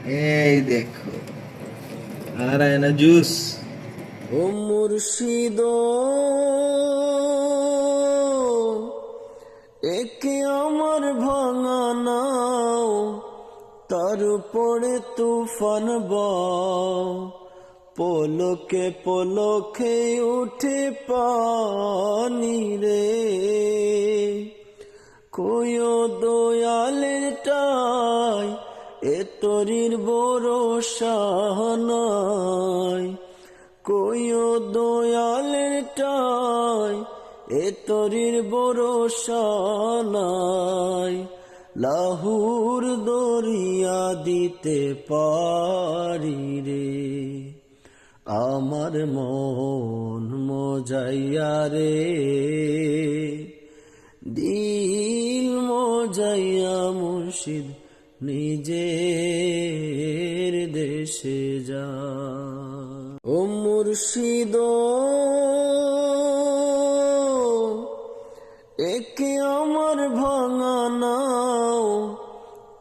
এই দেখো আর না জুস। ও মুর্শিদ একে আমার ভাঙা নাও, তার উপরে তুফান বও, পলকে পলকে উঠে পানি রে। কয়ো দয়ালের টাই এ তরির ভরসা নাই, কয়ো দয়ালের টাই এ তরির ভরসা নাই। লাহুর দরিয়া দিতে পারি রে, আমার মন মজাইয়া রে, দিল মজাইয়া মুর্শিদ নিজের দেশে যা। ও মুর্শিদ একে আমার ভাঙা নাও,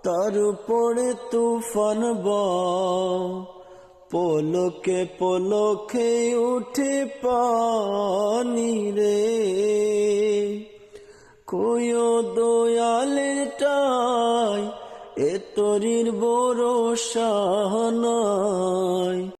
তার উপরে তুফান বও, পলকে পলকে উঠে পানি রে। কয়ো দয়ালের টাই এ তরির ভরসা নাই।